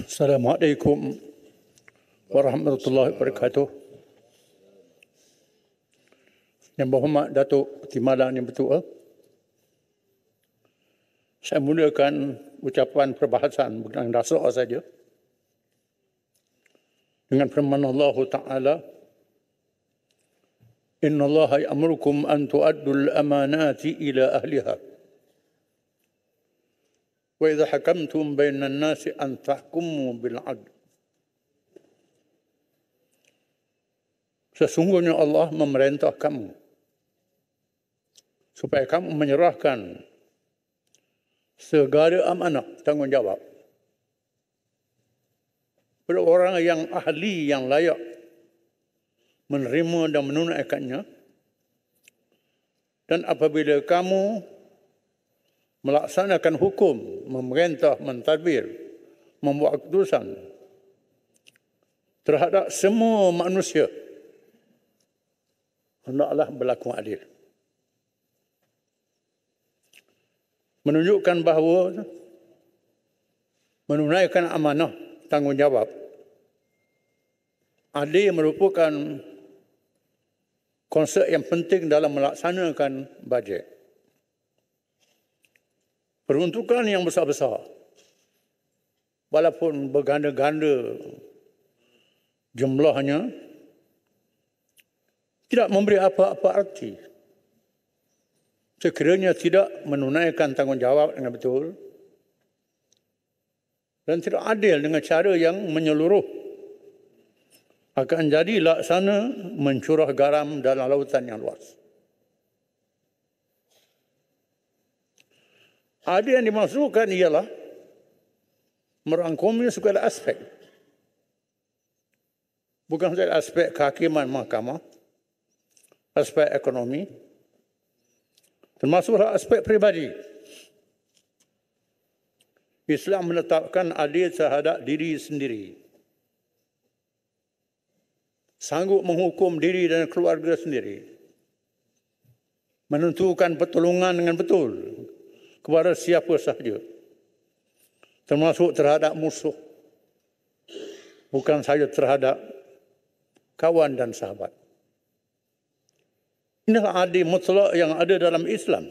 Assalamualaikum warahmatullahi wabarakatuh. Yang berhormat Datuk Timbalan yang betul, saya mulakan ucapan perbahasan bukan dasar saja dengan firman Allah Ta'ala, Inna Allah ya'murukum an tu'addul amanati ila ahliha wa idha hakamtum bainan nasi an tahkumu bil 'adl. Sesungguhnya Allah memerintah kamu supaya kamu menyerahkan segala amanah tanggungjawab pada orang yang ahli, yang layak menerima dan menunaikannya. Dan apabila kamu melaksanakan hukum, memerintah, mentadbir, membuat keputusan terhadap semua manusia, hendaklah berlaku adil. Menunjukkan bahawa menunaikan amanah tanggungjawab adil merupakan konsep yang penting dalam melaksanakan bajet. Peruntukan yang besar-besar, walaupun berganda-ganda jumlahnya, tidak memberi apa-apa arti sekiranya tidak menunaikan tanggungjawab dengan betul dan tidak adil dengan cara yang menyeluruh, akan jadi laksana mencurah garam dalam lautan yang luas. Adil yang dimaksudkan ialah merangkumi segala aspek, bukan saja aspek kehakiman mahkamah, aspek ekonomi, termasuklah aspek pribadi. Islam menetapkan adil terhadap diri sendiri, sanggup menghukum diri dan keluarga sendiri, menentukan pertolongan dengan betul kepada siapa sahaja, termasuk terhadap musuh, bukan sahaja terhadap kawan dan sahabat. Inilah adil mutlak yang ada dalam Islam,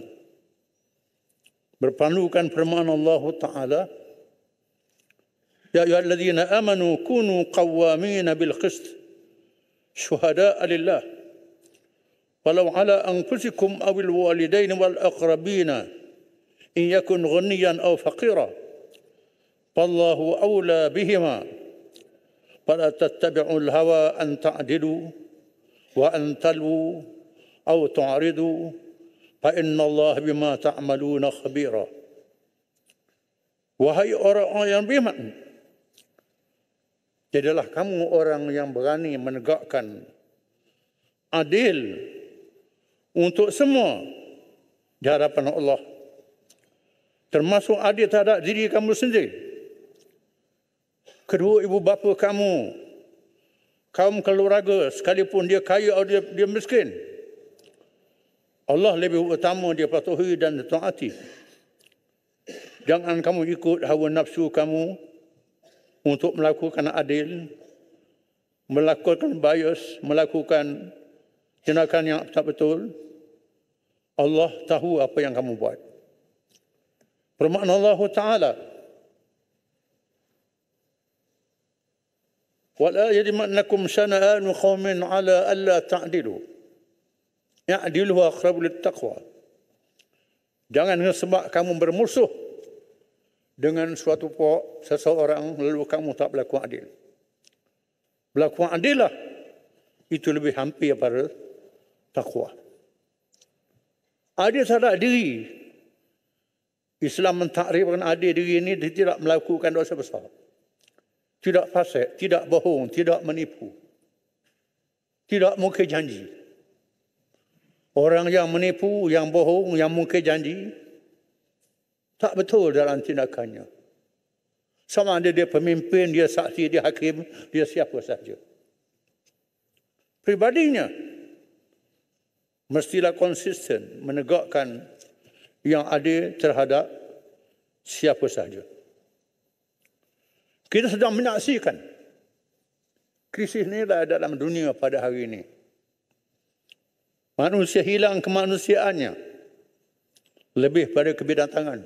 berpandukan firman Allah Ta'ala, Ya ayyuhalladzina amanu kunu qawwamina bil qist syuhada'a lillah walau ala anfusikum awil walidaini wal aqrabina in yakun ghaniyan aw faqira fallahu awla bihima fala tattabi'ul hawa an ta'dilu wa an talwu aw tu'ridu fa innallaha bima ta'maluna khabira. Wahai orang-orang yang beriman, jadilah kamu orang yang berani menegakkan adil untuk semua di hadapan Allah, termasuk adil terhadap diri kamu sendiri, kedua ibu bapa kamu, kaum keluarga, sekalipun dia kaya atau dia miskin. Allah lebih utama dia patuhi dan taati. Jangan kamu ikut hawa nafsu kamu untuk melakukan adil, melakukan bias, melakukan tindakan yang tak betul. Allah tahu apa yang kamu buat. Firman Allah Ta'ala, وَلَا يَجْرِمَنَّكُمْ شَنَآنُ قَوْمٍ عَلَىٰ أَلَّا تَعْدِلُوا اعْدِلُوا أَقْرَبُ لِلتَّقْوَىٰ. Jangan sebab kamu bermusuh dengan suatu seseorang lalu kamu tak berlaku adil. Berlaku adil lah, itu lebih hampir pada takwa. Adil terhadap diri, Islam mentakrifkan adil diri ini tidak melakukan dosa besar, tidak fasik, tidak bohong, tidak menipu, tidak mungkir janji. Orang yang menipu, yang bohong, yang mungkir janji, tak betul dalam tindakannya. Sama ada dia pemimpin, dia saksi, dia hakim, dia siapa saja. Pribadinya mestilah konsisten menegakkan yang adil terhadap siapa sahaja. Kita sedang menyaksikan krisis nilai dalam dunia pada hari ini. Manusia hilang kemanusiaannya lebih pada kebidatangan.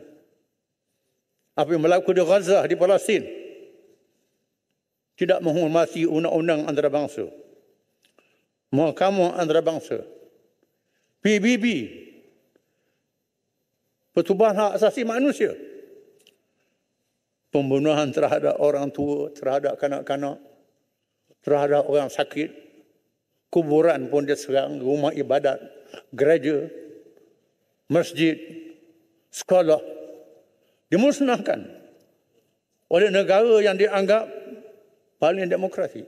Apa yang berlaku di Gaza, di Palestin, tidak menghormati undang-undang antarabangsa, mahkamah antarabangsa, PBB, pertubuhan hak asasi manusia, pembunuhan terhadap orang tua, terhadap kanak-kanak, terhadap orang sakit, kuburan pun dia serang, rumah ibadat, gereja, masjid, sekolah, dimusnahkan oleh negara yang dianggap paling demokrasi.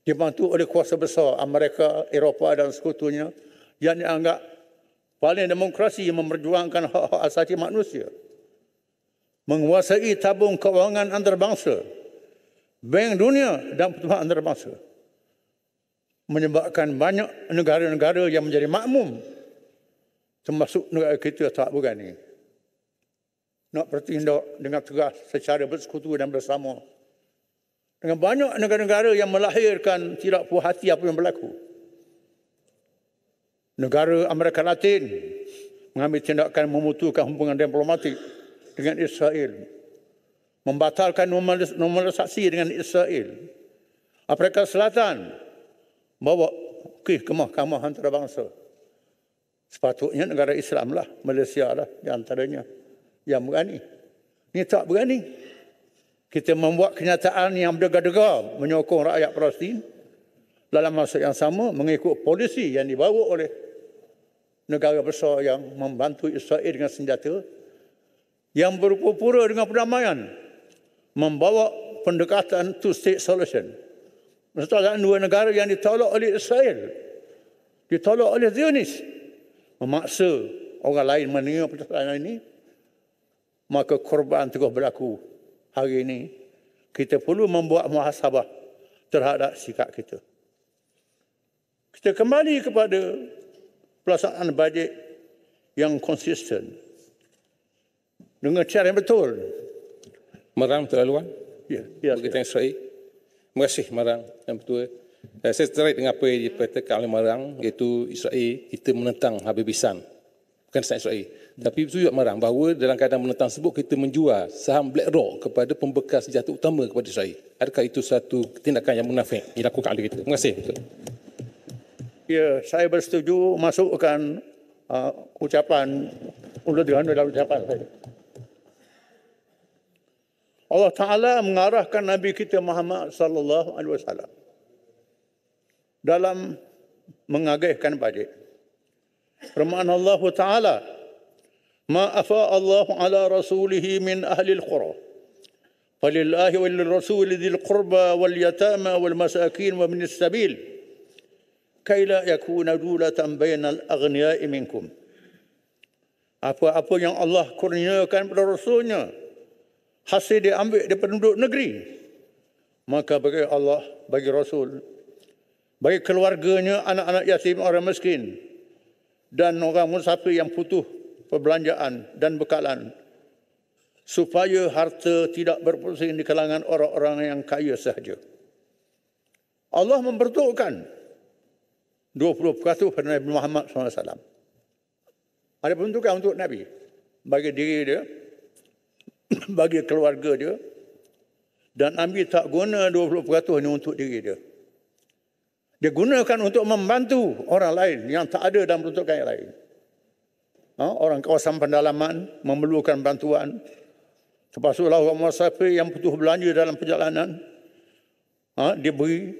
Dibantu oleh kuasa besar Amerika, Eropah dan sekutunya yang dianggap paling demokrasi yang memperjuangkan hak-hak asasi manusia. Menguasai tabung kewangan antarabangsa, Bank Dunia dan pertubuhan antarabangsa. Menyebabkan banyak negara-negara yang menjadi makmum, termasuk negara kita, tak berani nak bertindak dengan tegas secara bersekutu dan bersama dengan banyak negara-negara yang melahirkan tidak puas hati apa yang berlaku. Negara Amerika Latin mengambil tindakan memutuskan hubungan diplomatik dengan Israel, membatalkan normalisasi dengan Israel. Afrika Selatan bawa ke mahkamah antarabangsa. Sepatutnya negara Islam lah, Malaysia lah di antaranya yang berani. Ini tak berani. Kita membuat kenyataan yang berdegar-degar menyokong rakyat Palestin, dalam masa yang sama mengikut polisi yang dibawa oleh negara besar yang membantu Israel dengan senjata, yang berpura-pura dengan perdamaian, membawa pendekatan two-state solution. Maksudnya dua negara yang ditolak oleh Israel, ditolak oleh Zionis, memaksa orang lain menerima percakapan ini, maka korban terus berlaku. Hari ini kita perlu membuat muhasabah terhadap sikap kita. Kita kembali kepada pelaksanaan bajet yang konsisten dengan cara yang betul. Marang terlaluan. Ya, Kita Israel. Terima kasih Marang yang betul. Saya tertarik dengan apa yang dikatakan oleh Marang, iaitu Israel kita menentang habibisan. Bukan setakat Israel. Tapi betul juga Marang bahawa dalam keadaan menentang tersebut kita menjual saham BlackRock kepada pembekas senjata utama kepada Israel. Adakah itu satu tindakan yang munafik dilakukan oleh kita? Terima kasih. Ya, saya bersetuju masukkan ucapan Ulu Dirhanu dalam ucapan saya. Allah Ta'ala mengarahkan Nabi kita Muhammad sallallahu alaihi wasallam dalam mengagihkan bajet. Firman Allah Ta'ala, "Ma afa Allah ala rasulihi min ahli al-qura, falillahi wa lirrasul dzil qurba wal yatama wal masakin wa min as-sabil, kay la yakuna dulatan bainal aghniya'i minkum." Apa-apa yang Allah kurniakan pada Rasulnya, hasil diambil dari penduduk negeri, maka bagi Allah, bagi Rasul, bagi keluarganya, anak-anak yatim, orang miskin, dan orang musafir yang butuh perbelanjaan dan bekalan, supaya harta tidak berpusing di kalangan orang-orang yang kaya sahaja. Allah memperuntukkan 20% pada Nabi Muhammad SAW. Ada peruntukan untuk Nabi, bagi diri dia, bagi keluarga dia, dan Nabi tak guna 20% ini untuk diri dia. Dia gunakan untuk membantu orang lain yang tak ada dalam peruntukan yang lain. Orang kawasan pendalaman memerlukan bantuan. Termasuklah orang musafir yang butuh belanja dalam perjalanan. Dia beri.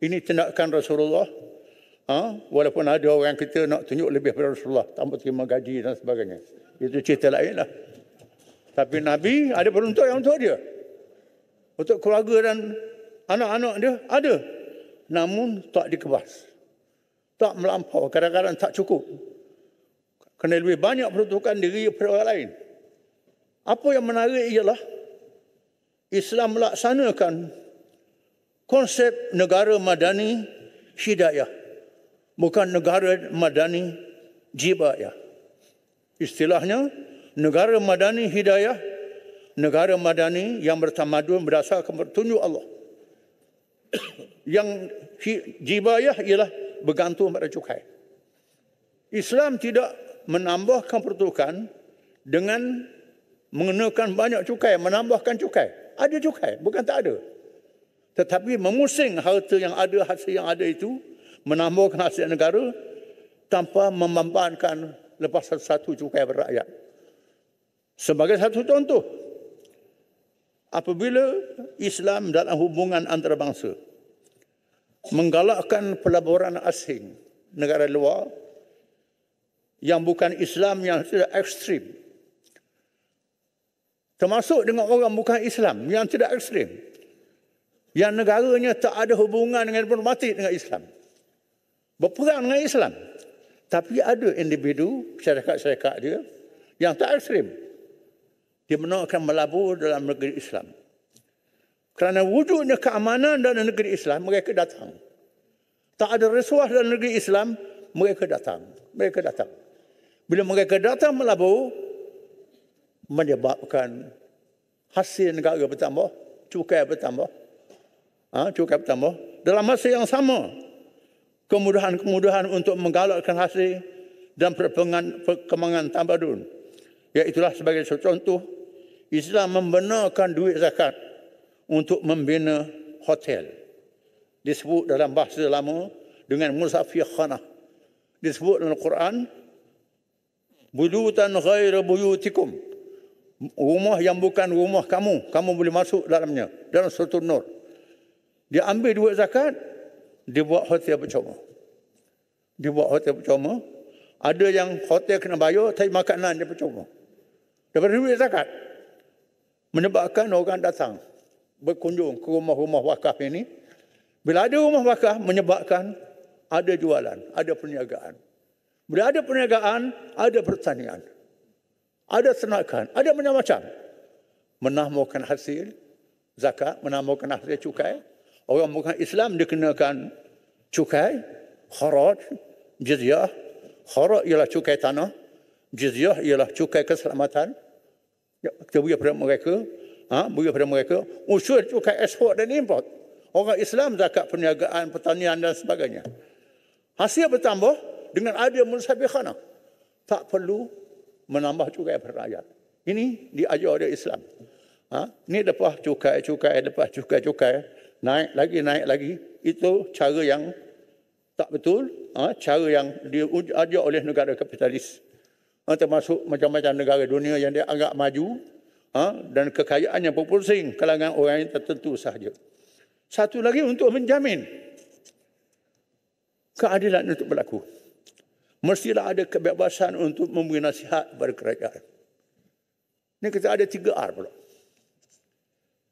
Ini tindakan Rasulullah. Walaupun ada orang kita nak tunjuk lebih pada Rasulullah, tanpa terima gaji dan sebagainya. Itu cerita lain lah. Tapi Nabi ada peruntukan untuk dia. Untuk keluarga dan anak-anak dia ada. Namun tak dikebas. Tak melampau. Kadang-kadang tak cukup. Kerana lebih banyak peruntukan diri daripada orang lain. Apa yang menarik ialah Islam melaksanakan konsep negara madani hidayah. Bukan negara madani jibayah. Istilahnya, negara madani hidayah negara madani yang bertamadun berdasarkan petunjuk Allah. Yang jibayah ialah bergantung pada cukai. Islam tidak menambahkan pertukaran dengan mengenakan banyak cukai, menambahkan cukai. Ada cukai, bukan tak ada. Tetapi memusing harta yang ada, hasil yang ada itu, menambahkan hasil negara tanpa membebankan lepas satu cukai berakyat. Sebagai satu contoh, apabila Islam dalam hubungan antarabangsa menggalakkan pelaburan asing negara luar yang bukan Islam yang tidak ekstrim, termasuk dengan orang bukan Islam yang tidak ekstrim, yang negaranya tak ada hubungan dengan diplomatik dengan Islam, berperang dengan Islam, tapi ada individu syarikat-syarikat dia yang tak ekstrim, dia menolakkan melabur dalam negeri Islam. Kerana wujudnya keamanan dalam negeri Islam, mereka datang. Tak ada rasuah dalam negeri Islam, mereka datang. Mereka datang. Bila mereka datang melabur, menyebabkan hasil negara bertambah, cukai bertambah. Cukai bertambah. Dalam masa yang sama, kemudahan-kemudahan untuk menggalakkan hasil dan perkembangan tamadun. Iaitulah sebagai contoh, Islam membenarkan duit zakat untuk membina hotel. Disebut dalam bahasa lama dengan musafir khanah. Disebut dalam Al-Quran, buyutan ghaira buyutikum. Rumah yang bukan rumah kamu, kamu boleh masuk dalamnya. Dalam surah Nur. Dia ambil duit zakat, dia buat hotel percuma. Dia buat hotel percuma. Ada yang hotel kena bayar, tapi makanan dia percuma. Daripada duit zakat. Menyebabkan orang datang berkunjung ke rumah-rumah wakaf ini. Bila ada rumah wakaf, menyebabkan ada jualan, ada perniagaan. Bila ada perniagaan, ada pertanian. Ada ternakan, ada macam-macam. Menambahkan hasil zakat, menambahkan hasil cukai. Orang bukan Islam dikenakan cukai, kharaj, jizyah. Kharaj ialah cukai tanah, jizyah ialah cukai keselamatan. Kita beri pada mereka, beri pada mereka usul cukai ekspor dan import. Orang Islam zakat perniagaan, pertanian dan sebagainya. Hasil bertambah dengan ada musabikhanah. Tak perlu menambah cukai per rakyat. Ini diajar oleh Islam. Ini lepas cukai, lepas cukai, naik lagi. Itu cara yang tak betul, cara yang diajar oleh negara kapitalis. Termasuk macam-macam negara dunia yang dia agak maju, dan kekayaannya berpusing kalangan orang yang tertentu sahaja. Satu lagi untuk menjamin keadilan untuk berlaku. Mestilah ada kebebasan untuk memberi nasihat kepada kerajaan. Ini kita ada 3R pula.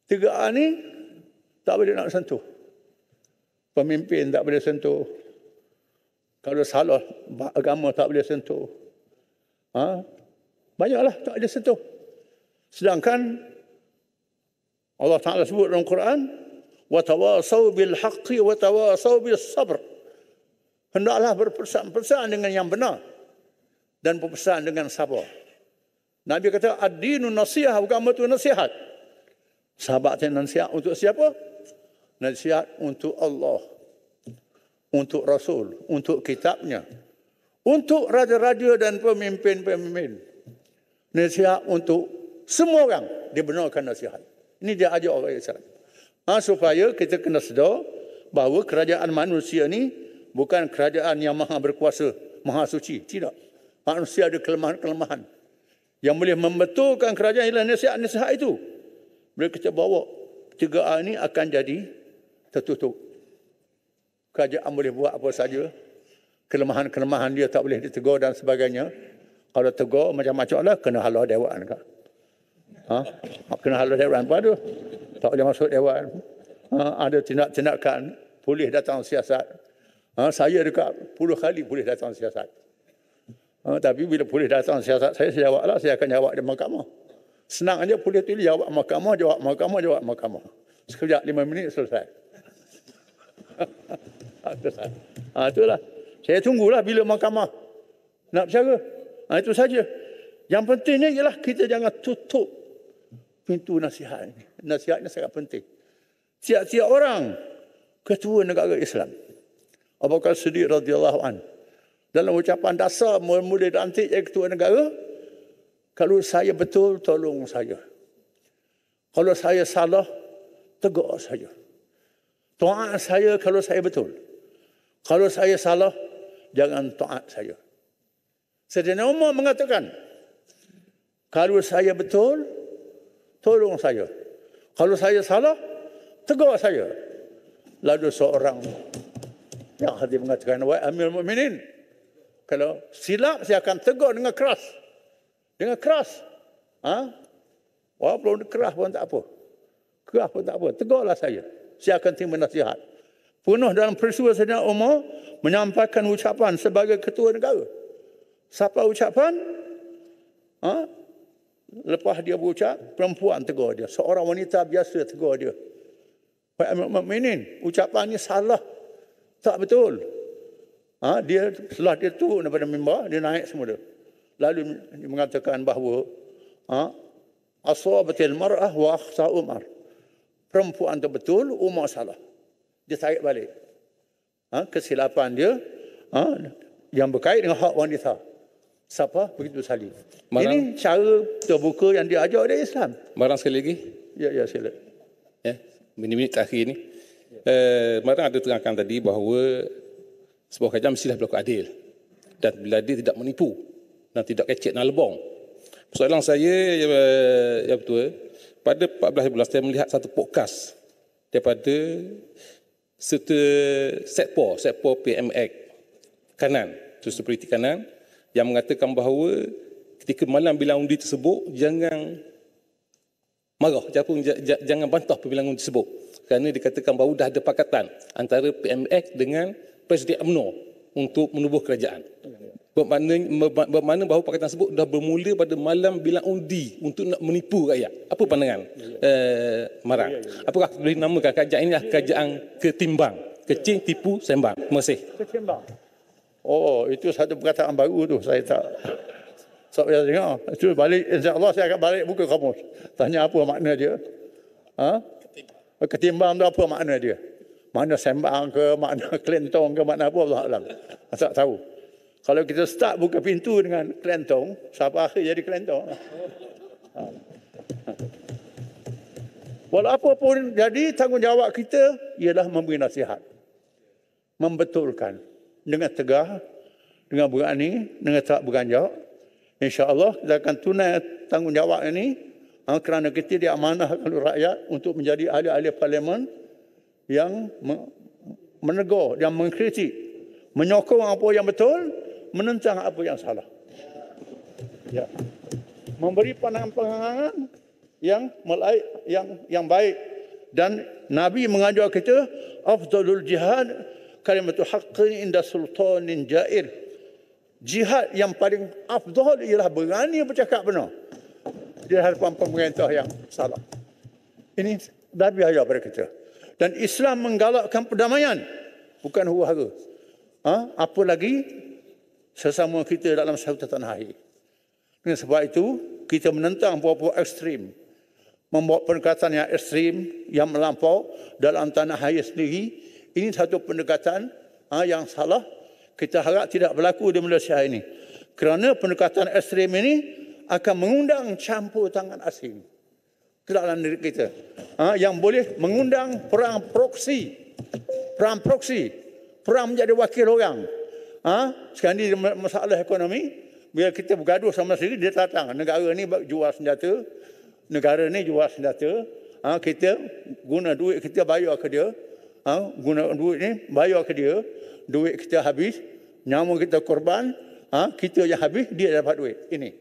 3R ni tak boleh nak sentuh. Pemimpin tak boleh sentuh. Kalau salah agama tak boleh sentuh. Banyaklah tak boleh sentuh. Sedangkan Allah Ta'ala sebut dalam Quran, وَتَوَاصَوْا بِالْحَقِّ وَتَوَاصَوْا بِالصَّبْرِ. Hendaklah berpesan-pesan dengan yang benar dan berpesan dengan sabar. Nabi kata, ad-dinu nasihah, agama itu nasihat. Sahabatnya nasihat untuk siapa? Nasihat untuk Allah, untuk Rasul, untuk kitabnya, untuk raja-raja dan pemimpin-pemimpin. Nasihat untuk semua orang, dibenarkan nasihat. Ini dia ajar orang Islam. Supaya kita kena sedar bahawa kerajaan manusia ni bukan kerajaan yang maha berkuasa, maha suci. Tidak. Manusia ada kelemahan-kelemahan. Yang boleh membetulkan kerajaan ialah nasihat-nasihat itu. Bila kita bawa 3A ini akan jadi tertutup. Kerajaan boleh buat apa saja. Kelemahan-kelemahan dia tak boleh ditegur dan sebagainya. Kalau tegur macam-macam lah, kena halau dewan. Kena halau dewan apa tu? Tak boleh masuk dewan. Ada tindak-tindakan, polis datang siasat. Saya dekat 10 kali polis datang siasat. Tapi bila polis datang siasat saya jawablah, saya akan jawab di mahkamah. Senang aja polis tu jawab mahkamah, jawab mahkamah. Sekejap 5 minit selesai. Itulah. Saya tunggulah bila mahkamah nak bercara. Itu saja. Yang pentingnya ialah kita jangan tutup pintu nasihat ini. Nasihat ini sangat penting. Tiap-tiap orang ketua negara Islam, Abu Bakar Siddiq radhiyallahu anhu, dalam ucapan dasar mula dilantik jadi ketua negara, kalau saya betul, tolong saya. Kalau saya salah, tegur saya. Taat saya kalau saya betul. Kalau saya salah, jangan taat saya. Sayyidina Umar mengatakan, kalau saya betul, tolong saya. Kalau saya salah, tegur saya. Lalu seorang yang hadir mengatakan, wahai Amirul Mukminin, kalau silap saya akan tegur dengan keras. Dengan keras. Walaupun keras pun tak apa. Keras pun tak apa. Tegurlah saya. Saya akan terima nasihat. Penuh dalam peristiwa Sayyidina Umar menyampaikan ucapan sebagai ketua negara. Siapa ucapan? Lepas dia berucap, perempuan tegur dia. Seorang wanita biasa tegur dia. Wahai Mukminin, ucapannya salah. Tak betul. Setelah dia turun daripada mimbar, dia naik semula. Lalu dia mengatakan bahawa asabatil mar'ah wa akhta Umar. Perempuan itu betul, Umar salah. Dia tarik balik. Kesilapan dia yang berkait dengan hak wanita. Siapa? Begitu salib. Ini cara terbuka yang diajar oleh Islam. Marang sekali lagi. Ya, sila. Ya, minit-minit terakhir ni. Marang ada terangkan tadi bahawa sebuah kerajaan mestilah berlaku adil. Dan bila dia tidak menipu dan tidak kecek dan lebong. Soalan saya, ya betul, pada 14 bulan saya melihat satu podcast daripada Setpo PMX kanan, Security kanan, yang mengatakan bahawa ketika malam bilang undi tersebut, jangan marah, jangan bantah perbilangan undi tersebut. Kerana dikatakan bahawa dah ada pakatan antara PMX dengan Presiden UMNO untuk menubuh kerajaan. Bermakna bahawa pakatan tersebut dah bermula pada malam bilang undi untuk nak menipu rakyat. Apa pandangan Marang? Apakah boleh namakan kerajaan ini kerajaan ketimbang? Kecing, tipu, sembang. Terima kasih. Ketimbang. Oh, itu satu perkataan baru tu. Saya tak biasa dengar. Itu balik, insyaAllah saya akan balik buka kamus. Tanya apa makna dia. Ketimbang tu apa makna dia. Makna sembang ke, makna kelentong ke, makna apa, Allah Alam. Tak tahu. Kalau kita start buka pintu dengan kelentong, siapa akhir jadi kelentong. Walaupun jadi, tanggungjawab kita ialah memberi nasihat. Membetulkan. Dengan tegar, dengan berani, dengan tak beranjak. InsyaAllah kita akan tunai tanggungjawab ini kerana kita diamanahkan oleh rakyat untuk menjadi ahli-ahli parlimen yang menegur dan mengkritik, menyokong apa yang betul, menentang apa yang salah. Ya. Memberi pandangan-pandangan yang baik, dan Nabi mengajar kita afdalul jihad kalimatu haqqin inda sultanin jair. Jihad yang paling afdal ialah berani bercakap benar di hadapan pemerintah yang salah. Ini Nabi ajar pada kita. Dan Islam menggalakkan perdamaian, bukan huru-hara. Apa lagi sesama kita dalam satu tanah air. Dengan sebab itu, kita menentang puak-puak ekstrim. Membuat pendekatan yang ekstrim, yang melampau dalam tanah air sendiri. Ini satu pendekatan yang salah. Kita harap tidak berlaku di Malaysia ini. Kerana pendekatan ekstrim ini akan mengundang campur tangan asing ke dalam diri kita. Yang boleh mengundang perang proksi. Perang menjadi wakil orang. Sekarang ini masalah ekonomi, bila kita bergaduh sama sendiri, dia datang. Negara ni jual senjata, negara ni jual senjata. Kita guna duit kita bayar ke dia. Guna duit ni bayar ke dia. Duit kita habis, nyawa kita korban. Kita yang habis, dia dapat duit. Ini.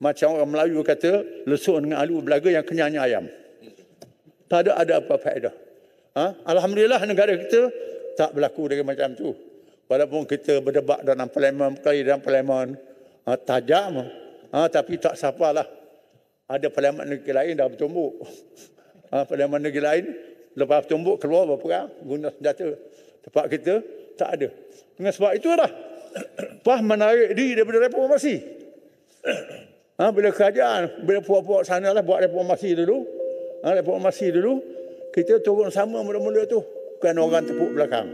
Macam orang Melayu kata, lesuk dengan alu belaga yang kenyang ayam. Tak ada apa faedah. Alhamdulillah negara kita tak berlaku dengan macam tu. Walaupun kita berdebat dalam parlimen, tajam, tapi tak sapalah. Ada parlimen negeri lain dah bertumbuk. Parlimen negeri lain lepas bertumbuk keluar berperang guna senjata. Tempat kita tak ada. Dengan sebab itulah PAS menarik diri daripada reformasi. Bila kerajaan, bila puak-puak sana lah buat reformasi dulu. Reformasi dulu, kita turun sama mula-mula tu. Bukan orang tepuk belakang.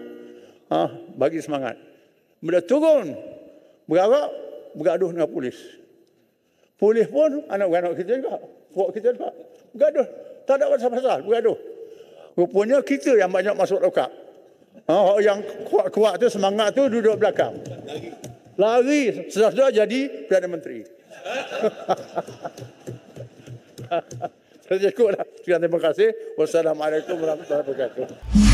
Bagi semangat. Bila turun, bergaduh dengan polis. Polis pun anak-anak kita juga. Puak kita juga. Bergaduh. Tak ada pasal-pasal, bergaduh. Rupanya kita yang banyak masuk lokap. Yang kuat-kuat tu, semangat tu duduk belakang. Lari, sudah jadi Perdana Menteri. Saya cukup lah. Terima kasih. Wassalamualaikum warahmatullahi wabarakatuh.